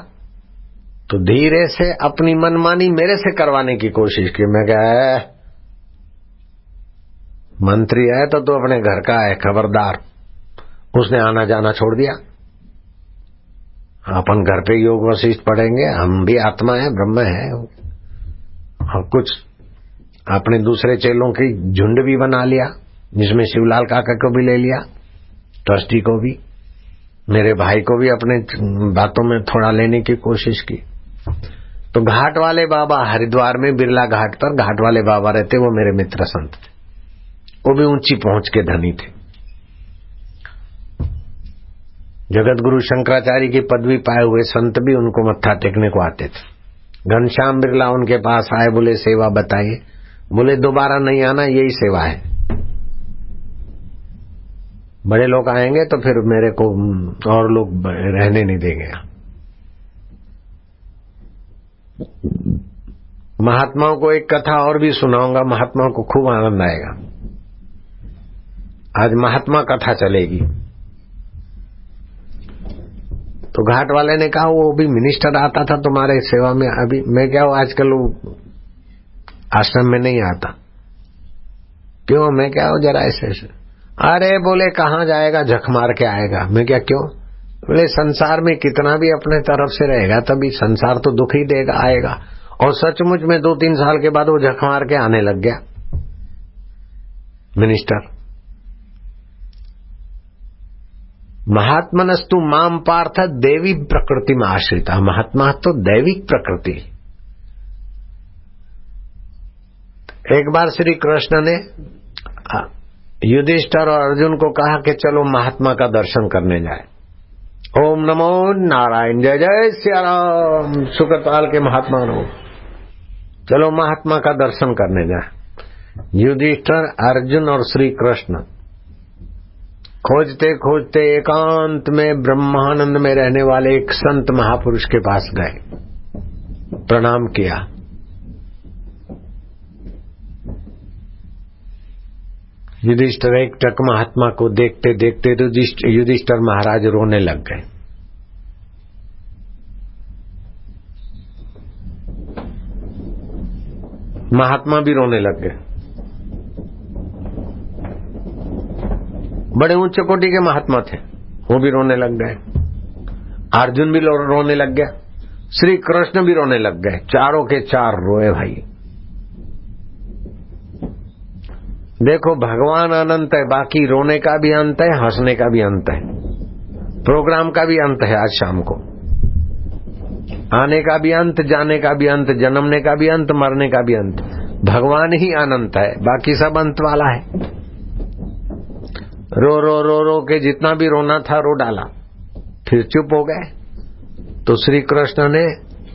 तो धीरे से अपनी मनमानी मेरे से करवाने की कोशिश की। मैं क्या मंत्री है तो तू अपने घर का है, खबरदार। उसने आना जाना छोड़ दिया। अपन घर पे योग वशिष्ठ पढ़ेंगे, हम भी आत्मा है, ब्रह्म है। और कुछ अपने दूसरे चेलों की झुंड भी बना लिया, जिसमें शिवलाल काका को भी ले लिया, ट्रस्टी को भी, मेरे भाई को भी अपने बातों में थोड़ा लेने की कोशिश की। तो घाट वाले बाबा हरिद्वार में बिरला घाट पर घाट वाले बाबा रहते, वो मेरे मित्र संत थे, वो भी ऊंची पहुंच के धनी थे। जगत गुरु शंकराचार्य की पदवी पाए हुए संत भी उनको मत्था टेकने को आते थे। घनश्याम बिरला उनके पास आए, बोले सेवा बताइए। बोले दोबारा नहीं आना, यही सेवा है। बड़े लोग आएंगे तो फिर मेरे को और लोग रहने नहीं देंगे। महात्माओं को एक कथा और भी सुनाऊंगा, महात्माओं को खूब आनंद आएगा। आज महात्मा कथा चलेगी। तो घाट वाले ने कहा वो भी मिनिस्टर आता था तुम्हारे सेवा में, अभी मैं क्या हूं आजकल आश्रम में नहीं आता। क्यों? मैं क्या हूं जरा ऐसे। अरे बोले कहाँ जाएगा, झक मार के आएगा। मैं क्या क्यों? बोले संसार में कितना भी अपने तरफ से रहेगा तभी संसार तो दुख ही देगा, आएगा। और सचमुच में 2-3 साल के बाद वो झक मार के आने लग गया मिनिस्टर। महात्मनस्तु माम पार्थ देवी प्रकृति में आश्रिता। महात्मा तो दैविक प्रकृति। एक बार श्री कृष्ण ने युधिष्ठिर और अर्जुन को कहा कि चलो महात्मा का दर्शन करने जाए। ओम नमो नारायण, जय जय सिया राम। सुकताल के महात्मा नो, चलो महात्मा का दर्शन करने जाए। युधिष्ठिर, अर्जुन और श्री कृष्ण खोजते खोजते एकांत में ब्रह्मानंद में रहने वाले एक संत महापुरुष के पास गए, प्रणाम किया। युधिष्ठिर एक टक महात्मा को देखते देखते युधिष्ठिर महाराज रोने लग गए। महात्मा भी रोने लग गए। बड़े ऊंचे कोटि के महात्मा थे, वो भी रोने लग गए। अर्जुन भी रोने लग गया, श्री कृष्ण भी रोने लग गए। चारों के चार रोए भाई। देखो भगवान अनंत है, बाकी रोने का भी अंत है, हंसने का भी अंत है, प्रोग्राम का भी अंत है। आज शाम को आने का भी अंत, जाने का भी अंत, जन्मने का भी अंत, मरने का भी अंत। भगवान ही अनंत है, बाकी सब अंत वाला है। रो रो रो रो के जितना भी रोना था रो डाला, फिर चुप हो गए। तो श्री कृष्ण ने,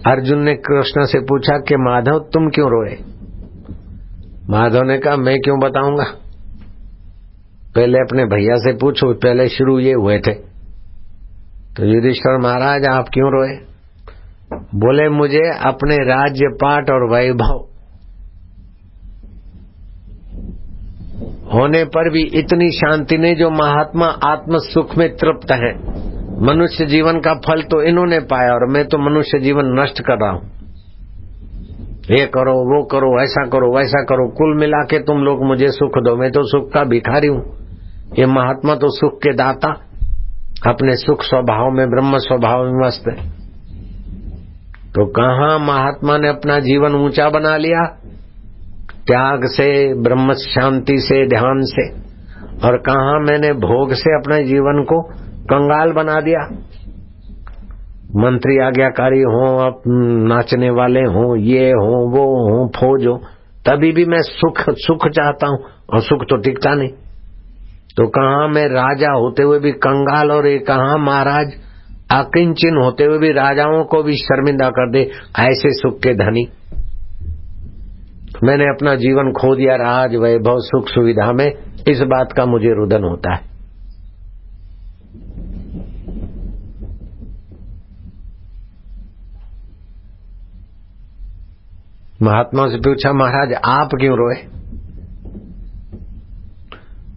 अर्जुन ने कृष्ण से पूछा कि माधव तुम क्यों रोए? माधव ने कहा मैं क्यों बताऊंगा, पहले अपने भैया से पूछो, पहले शुरू ये हुए थे। तो युधिष्ठिर महाराज आप क्यों रोए? बोले मुझे अपने राज्य पाट और वैभव होने पर भी इतनी शांति नहीं जो महात्मा आत्म सुख में तृप्त है। मनुष्य जीवन का फल तो इन्होंने पाया और मैं तो मनुष्य जीवन नष्ट कर रहा हूं। ये करो, वो करो, ऐसा करो, वैसा करो, कुल मिला के तुम लोग मुझे सुख दो, मैं तो सुख का भिखारी हूं। ये महात्मा तो सुख के दाता, अपने सुख स्वभाव में, ब्रह्म स्वभाव में मस्त है। तो कहाँ महात्मा ने अपना जीवन ऊंचा बना लिया? त्याग से, ब्रह्म शांति से, ध्यान से। और कहाँ मैंने भोग से अपने जीवन को कंगाल बना दिया। मंत्री आज्ञाकारी हो, अब नाचने वाले हो, ये हो, वो हो, फौज हो, तभी भी मैं सुख चाहता हूँ, और सुख तो टिकता नहीं। तो कहाँ मैं राजा होते हुए भी कंगाल, और ये कहाँ महाराज अकिंचन होते हुए भी राजाओं को भी शर्मिंदा कर दे, ऐसे सुख के धनी। मैंने अपना जीवन खो दिया राज वैभव सुख सुविधा में। इस बात का मुझे रुदन होता है। महात्मा से पूछा, महाराज आप क्यों रोए?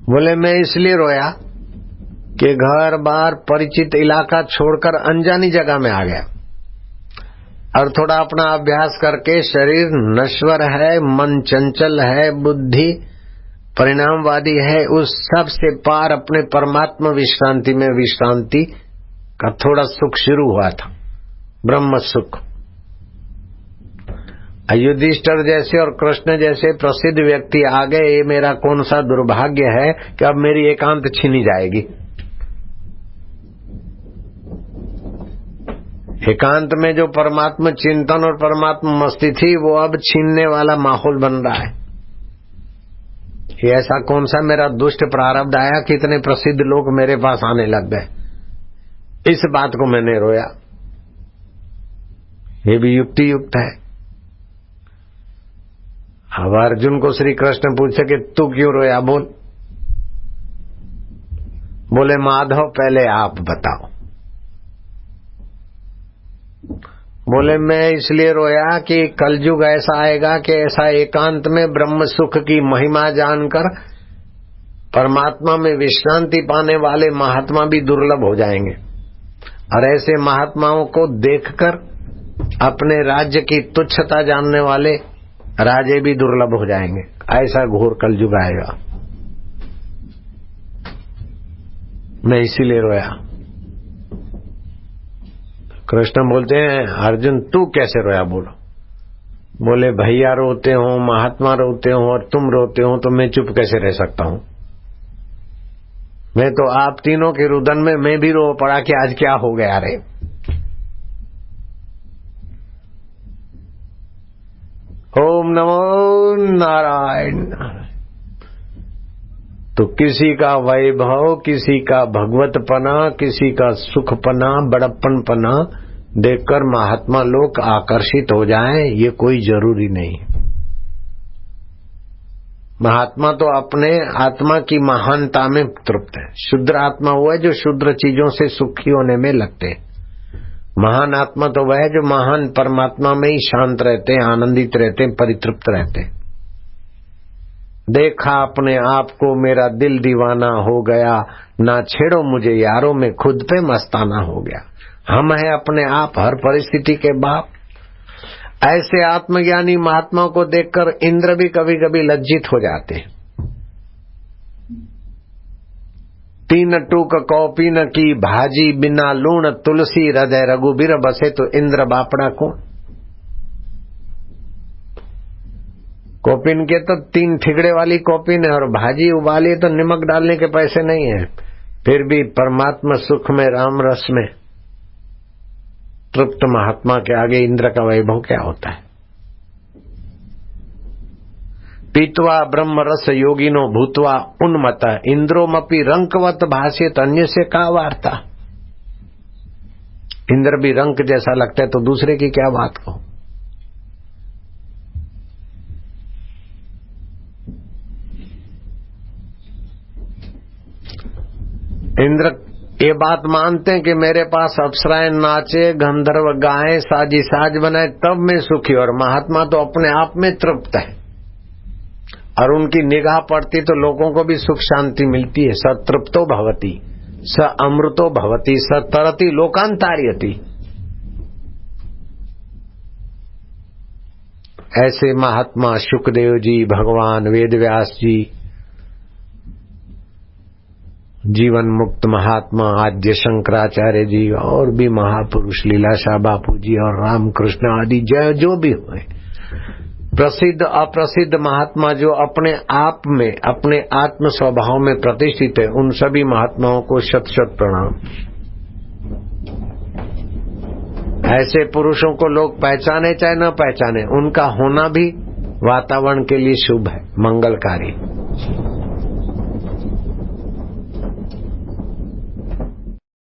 बोले मैं इसलिए रोया कि घर बार परिचित इलाका छोड़कर अनजानी जगह में आ गया, और थोड़ा अपना अभ्यास करके शरीर नश्वर है, मन चंचल है, बुद्धि परिणामवादी है, उस सब से पार अपने परमात्मा विश्रांति में विश्रांति का थोड़ा सुख शुरू हुआ था, ब्रह्म सुख। युधिष्ठिर जैसे और कृष्ण जैसे प्रसिद्ध व्यक्ति आ गए, ये मेरा कौन सा दुर्भाग्य है कि अब मेरी एकांत छीनी जाएगी। एकांत में जो परमात्मा चिंतन और परमात्मा मस्ती थी, वो अब छीनने वाला माहौल बन रहा है। ये ऐसा कौन सा मेरा दुष्ट प्रारब्ध आया कि इतने प्रसिद्ध लोग मेरे पास आने लग गए? इस बात को मैंने रोया। ये भी युक्ति युक्त है। अब अर्जुन को श्री कृष्ण पूछे कि तू क्यों रोया? बोले माधव पहले आप बताओ। बोले मैं इसलिए रोया कि कलयुग ऐसा आएगा कि ऐसा एकांत में ब्रह्म सुख की महिमा जानकर परमात्मा में विश्रांति पाने वाले महात्मा भी दुर्लभ हो जाएंगे, और ऐसे महात्माओं को देखकर अपने राज्य की तुच्छता जानने वाले राजे भी दुर्लभ हो जाएंगे। ऐसा घोर कलयुग आएगा। मैं इसीलिए रोया। कृष्ण बोलते हैं, अर्जुन तू कैसे रोया? बोले भैया रोते हो, महात्मा रोते हो, और तुम रोते हो, तो मैं चुप कैसे रह सकता हूं? मैं तो आप तीनों के रुदन में मैं भी रो पड़ा कि आज क्या हो गया रे। ओम नमो नारायण। तो किसी का वैभव, किसी का भगवतपना, किसी का सुखपना, बड़प्पनपना देखकर महात्मा लोग आकर्षित हो जाएं, ये कोई जरूरी नहीं। महात्मा तो अपने आत्मा की महानता में तृप्त है। शुद्र आत्मा वो है जो शुद्र चीजों से सुखी होने में लगते हैं। महान आत्मा तो वह है जो महान परमात्मा में ही शांत रहते हैं, आनंदित रहते हैं, परितृप्त रहते हैं। देखा अपने आप को मेरा दिल दीवाना हो गया, ना छेड़ो मुझे यारों में खुद पे मस्ताना हो गया। हम है अपने आप हर परिस्थिति के बाप। ऐसे आत्मज्ञानी महात्माओं को देखकर इंद्र भी कभी कभी लज्जित हो जाते हैं। तीन टूक कौपीन की भाजी, बिना लूण तुलसी, हृदय रघुबीर बसे, तो इंद्र बापड़ा कौन? कौपीन के तो 3 ठिगड़े वाली कौपीन है, और भाजी उबाली तो नमक डालने के पैसे नहीं है। फिर भी परमात्मा सुख में, राम रस में तृप्त महात्मा के आगे इंद्र का वैभव क्या होता है? पीत्वा ब्रह्म रस योगिनो भूतवा उन्मत, इंद्रोमपि रंकवत भाष्यत, अन्य से का वार्ता। इंद्र भी रंक जैसा लगता है तो दूसरे की क्या बात कहो। इंद्र ये बात मानते हैं कि मेरे पास अप्सराएं नाचे, गंधर्व गाएं, साजी साज बनाए, तब मैं सुखी। और महात्मा तो अपने आप में तृप्त है, और उनकी निगाह पड़ती तो लोगों को भी सुख शांति मिलती है। स तृप्तो भवति, स अमृतो भवति, स तरति लोकांतार्यति। ऐसे महात्मा शुकदेव जी, भगवान वेदव्यास जी, जीवन मुक्त महात्मा आद्य शंकराचार्य जी और भी महापुरुष लीलाशाह बापू जी और रामकृष्ण आदि जो भी हुए, प्रसिद्ध अप्रसिद्ध महात्मा जो अपने आप में अपने आत्म स्वभाव में प्रतिष्ठित है, उन सभी महात्माओं को शत शत प्रणाम। ऐसे पुरुषों को लोग पहचाने चाहे न पहचाने, उनका होना भी वातावरण के लिए शुभ है, मंगलकारी।